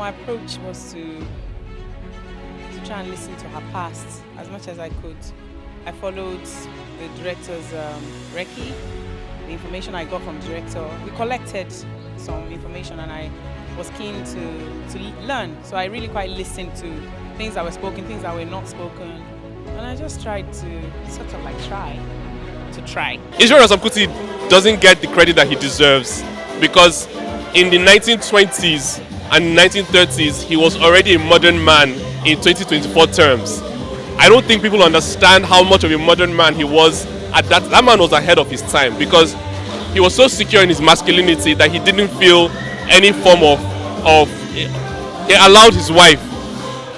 my approach was to try and listen to her past as much as I could. I followed the director's recce, the information I got from the director. We collected some information and I was keen to learn. So I really quite listened to things that were spoken, things that were not spoken. And I just tried to sort of like try. Ibrahim Ransome Kuti doesn't get the credit that he deserves because in the 1920s and 1930s, he was already a modern man in 2024 terms. I don't think people understand how much of a modern man he was at that. That man was ahead of his time because he was so secure in his masculinity that he didn't feel any form of he allowed his wife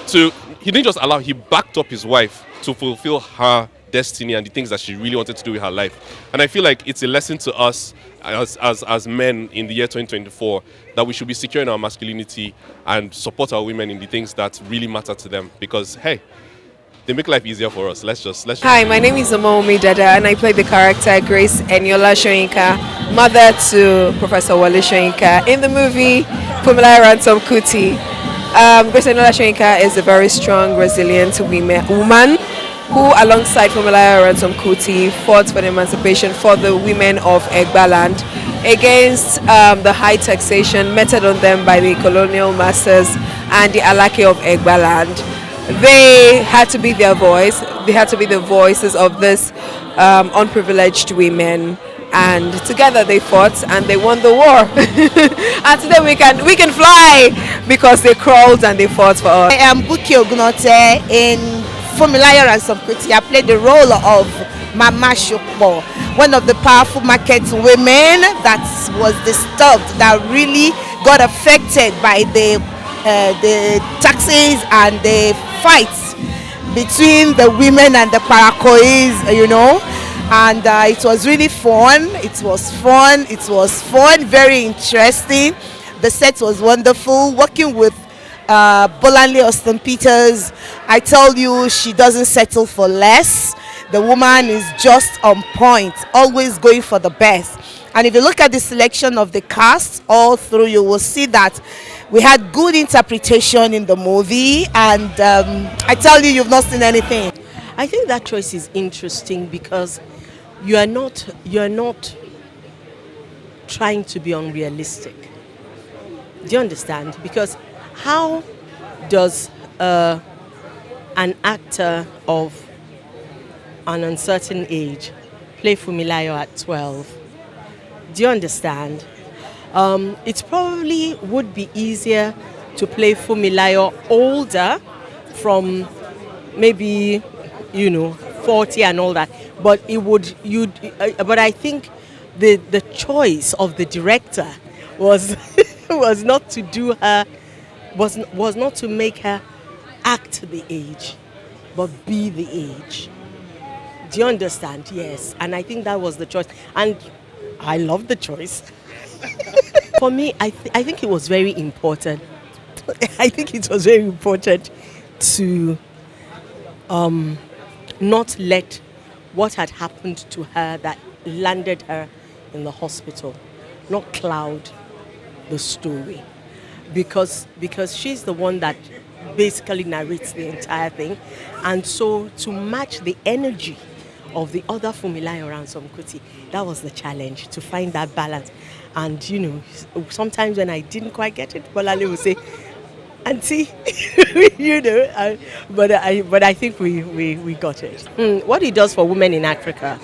to, he didn't just allow, he backed up his wife to fulfill her destiny and the things that she really wanted to do with her life. And I feel like it's a lesson to us as men in the year 2024 that we should be secure in our masculinity and support our women in the things that really matter to them because, hey, they make life easier for us. Let's just. Hi, my name is Omowunmi Dada and I play the character Grace Eniola Soyinka, mother to Professor Wale Soyinka in the movie Funmilayo Ransome Kuti. Grace Eniola Soyinka is a very strong, resilient woman who, alongside Funmilayo Ransome Kuti, fought for the emancipation for the women of Egbaland against the high taxation meted on them by the colonial masters and the Alake of Egbaland. They had to be their voice. They had to be the voices of these unprivileged women, and together they fought and they won the war. And today we can fly because they crawled and they fought for us. I am Buki Ogunote in Funmilayo Ransome Kuti. I played the role of Mama Shokbo, one of the powerful market women that was disturbed, that really got affected by the taxes and the fights between the women and the parakois, you know. And it was really fun. It was fun, very interesting. The set was wonderful. Working with Bolanle Austin Peters, I tell you, she doesn't settle for less. The woman is just on point, always going for the best. And if you look at the selection of the cast all through, you will see that we had good interpretation in the movie, and I tell you, you've not seen anything. I think that choice is interesting because you are not trying to be unrealistic. Do you understand? Because how does an actor of an uncertain age play Funmilayo at 12? Do you understand? It probably would be easier to play Funmilayo older, from maybe 40 and all that. But but I think the choice of the director was was not to do her was not to make her act the age, but be the age. Do you understand? Yes, and I think that was the choice, and I love the choice. For me, I think it was very important. I think it was very important to not let what had happened to her that landed her in the hospital not cloud the story, because she's the one that basically narrates the entire thing, and so to match the energy of the other Funmilayo Ransome Kuti, that was the challenge, to find that balance. And sometimes when I didn't quite get it, Bolale would say, "Auntie," but I think we got it. What he does for women in Africa,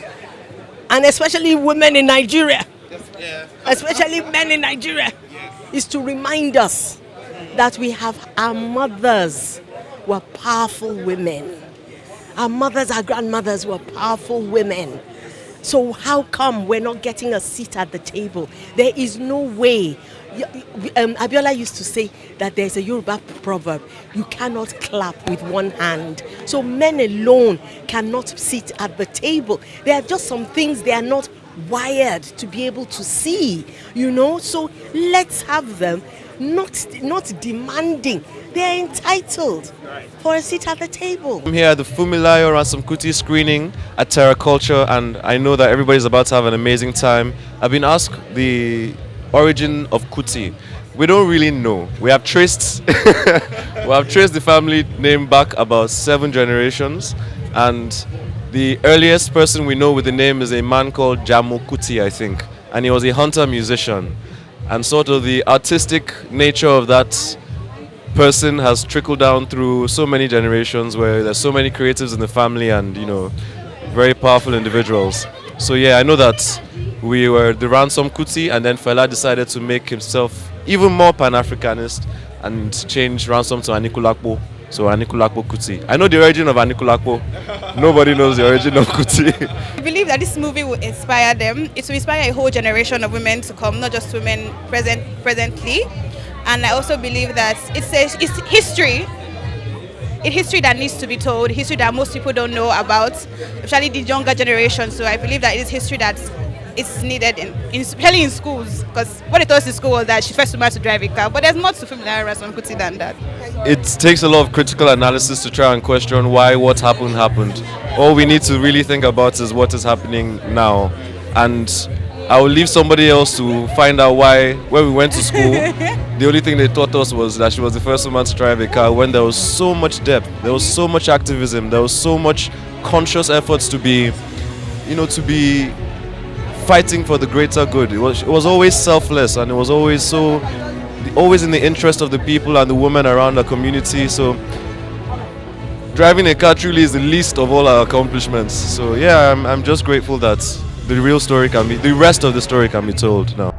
and especially women in Nigeria, especially men in Nigeria, is to remind us that we have our mothers were powerful women. Our mothers, our grandmothers were powerful women. So how come we're not getting a seat at the table? There is no way. Abiola used to say that there's a Yoruba proverb, you cannot clap with one hand. So men alone cannot sit at the table. There are just some things they are not wired to be able to see, So let's have them, not demanding. They're entitled for a seat at the table. I'm here at the Funmilayo Ransome Kuti screening at Terra Culture, and I know that everybody's about to have an amazing time. I've been asked the origin of Kuti. We don't really know. We have traced the family name back about 7 generations, and the earliest person we know with the name is a man called Jamo Kuti, I think, and he was a hunter musician, and sort of the artistic nature of that person has trickled down through so many generations, where there's so many creatives in the family and, you know, very powerful individuals. So yeah, I know that we were the Ransome Kuti, and then Fela decided to make himself even more Pan-Africanist and change Ransom to Anikulapo. So Anikulapo Kuti. I know the origin of Anikulapo. Nobody knows the origin of Kuti. I believe that this movie will inspire them. It will inspire a whole generation of women to come, not just women presently. And I also believe that it's history. It's history that needs to be told, history that most people don't know about, especially the younger generation. So I believe that it is history that is needed, especially in schools, because what they told us in school was that she's first woman to drive a car, but there's more to Funmilayo Ransome Kuti than that. It takes a lot of critical analysis to try and question why what happened. All we need to really think about is what is happening now. And I will leave somebody else to find out why, when we went to school, the only thing they taught us was that she was the first woman to drive a car, when there was so much depth, there was so much activism, there was so much conscious efforts to be fighting for the greater good. It was always selfless, and it was always in the interest of the people and the women around the community. So driving a car truly is the least of all our accomplishments. So yeah, I'm just grateful that the rest of the story can be told now.